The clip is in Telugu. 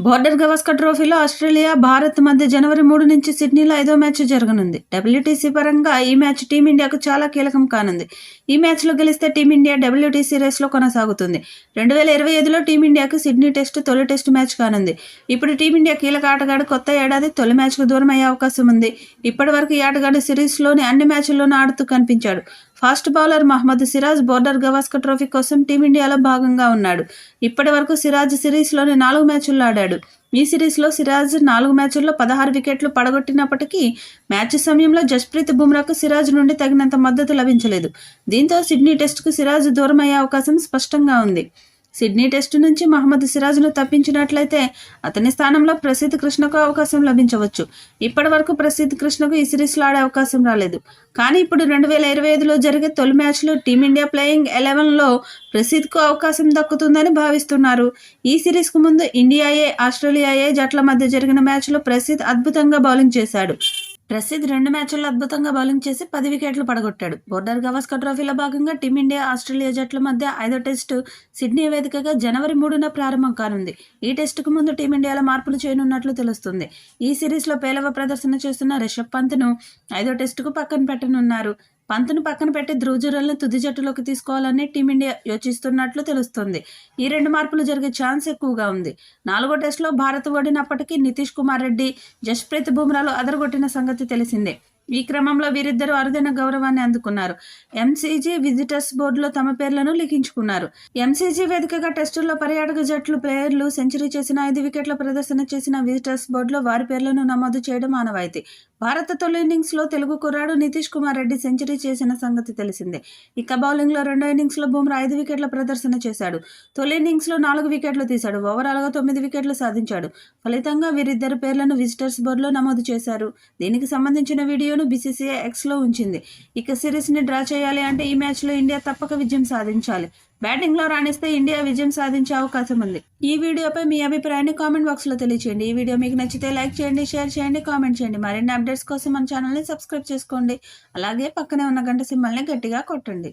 బోర్డర్ గవాస్కర్ ట్రోఫీలో ఆస్ట్రేలియా, భారత్ మధ్య జనవరి 3 నుంచి సిడ్నీలో 5వ మ్యాచ్ జరగనుంది. డబ్ల్యూటీసీ పరంగా ఈ మ్యాచ్ టీమిండియాకు చాలా కీలకం కానుంది. ఈ మ్యాచ్లో గెలిస్తే టీమిండియా డబ్ల్యూటీసీ రేస్లో కొనసాగుతుంది. 2025లో టీమిండియాకు సిడ్నీ టెస్ట్ తొలి టెస్ట్ మ్యాచ్ కానుంది. ఇప్పుడు టీమిండియా కీలక ఆటగాడు కొత్త ఏడాది తొలి మ్యాచ్కు దూరం అయ్యే అవకాశం ఉంది. ఇప్పటి వరకు ఈ ఆటగాడు సిరీస్లోని అన్ని మ్యాచ్ల్లోనూ ఆడుతూ కనిపించాడు. Fast bowler Mohammed Siraj Border Gavaskar trophy కోసం టీమిండియాలో భాగంగా ఉన్నాడు. ఇప్పటి వరకు సిరాజ్ సిరీస్లోని 4 మ్యాచ్ల్లో ఆడాడు. ఈ సిరీస్లో సిరాజ్ 4 మ్యాచ్ల్లో 16 వికెట్లు పడగొట్టినప్పటికీ మ్యాచ్ సమయంలో జస్ప్రీత్ బుమ్రాకు సిరాజ్ నుండి తగినంత మద్దతు లభించలేదు. దీంతో సిడ్నీ టెస్టుకు సిరాజ్ దూరమయ్యే అవకాశం స్పష్టంగా ఉంది. సిడ్నీ టెస్టు నుంచి మహ్మద్ సిరాజ్ను తప్పించినట్లయితే అతని స్థానంలో ప్రసిద్ధ్ కృష్ణకు అవకాశం లభించవచ్చు. ఇప్పటి వరకు ప్రసిద్ధ్ కృష్ణకు ఈ సిరీస్లో ఆడే అవకాశం రాలేదు. కానీ ఇప్పుడు 2025లో జరిగే తొలి మ్యాచ్లో టీమిండియా ప్లేయింగ్ 11లో ప్రసిద్ధ్కు అవకాశం దక్కుతుందని భావిస్తున్నారు. ఈ సిరీస్కు ముందు ఇండియా ఏ, ఆస్ట్రేలియా ఏ జట్ల మధ్య జరిగిన మ్యాచ్లో ప్రసిద్ధ్ అద్భుతంగా బౌలింగ్ చేశాడు. ప్రసిద్ధ్ 2 మ్యాచ్ల్లో అద్భుతంగా బౌలింగ్ చేసి 10 వికెట్లు పడగొట్టాడు. బోర్డర్ గవాస్కర్ ట్రోఫీలో భాగంగా టీమిండియా, ఆస్ట్రేలియా జట్ల మధ్య 5వ టెస్టు సిడ్నీ వేదికగా జనవరి 3న ప్రారంభం కానుంది. ఈ టెస్టుకు ముందు టీమిండియాలో మార్పులు చేయనున్నట్లు తెలుస్తుంది. ఈ సిరీస్లో పేలవ ప్రదర్శన చేస్తున్న రిషబ్ పంత్ను 5వ టెస్టుకు పక్కన పెట్టనున్నారు. పంత్ను పక్కన పెట్టి ధ్రువ్ జురెల్ను తుది జట్టులోకి తీసుకోవాలని టీమిండియా యోచిస్తున్నట్లు తెలుస్తోంది. ఈ 2 మార్పులు జరిగే ఛాన్స్ ఎక్కువగా ఉంది. 4వ టెస్టులో భారత్ ఓడినప్పటికీ నితీష్ కుమార్ రెడ్డి, జస్ప్రీత్ బుమ్రాలు అదరగొట్టిన సంగతి తెలిసిందే. ఈ క్రమంలో వీరిద్దరూ అరుదైన గౌరవాన్ని అందుకున్నారు. ఎంసీజీ విజిటర్స్ బోర్డులో తమ పేర్లను లిఖించుకున్నారు. ఎంసీజీ వేదికగా టెస్టుల్లో పర్యాటక జట్లు ప్లేయర్లు సెంచరీ చేసిన, 5 వికెట్ల ప్రదర్శన చేసిన విజిటర్స్ బోర్డులో వారి పేర్లను నమోదు చేయడం ఆనవాయితీ. భారత తొలి ఇన్నింగ్స్లో తెలుగు కుర్రాడు నితీష్ కుమార్ రెడ్డి సెంచరీ చేసిన సంగతి తెలిసిందే. ఇక బౌలింగ్లో రెండో ఇన్నింగ్స్లో బుమ్రా 5 వికెట్ల ప్రదర్శన చేశాడు. తొలి ఇన్నింగ్స్లో 4 వికెట్లు తీశాడు. ఓవరాల్గా 9 వికెట్లు సాధించాడు. ఫలితంగా వీరిద్దరు పేర్లను విజిటర్స్ బోర్డులో నమోదు చేశారు. దీనికి సంబంధించిన వీడియోను బీసీసీఐ ఎక్స్లో ఉంచింది. ఇక సిరీస్ని డ్రా చేయాలి అంటే ఈ మ్యాచ్లో ఇండియా తప్పక విజయం సాధించాలి. బ్యాటింగ్లో రాణిస్తే ఇండియా విజయం సాధించే అవకాశం ఉంది. ఈ వీడియోపై మీ అభిప్రాయాన్ని కామెంట్ బాక్స్లో తెలియచేయండి. ఈ వీడియో మీకు నచ్చితే లైక్ చేయండి, షేర్ చేయండి, కామెంట్ చేయండి. మరిన్ని అప్డేట్స్ కోసం మన ఛానల్ని సబ్స్క్రైబ్ చేసుకోండి. అలాగే పక్కనే ఉన్న గంట సింబల్ని గట్టిగా కొట్టండి.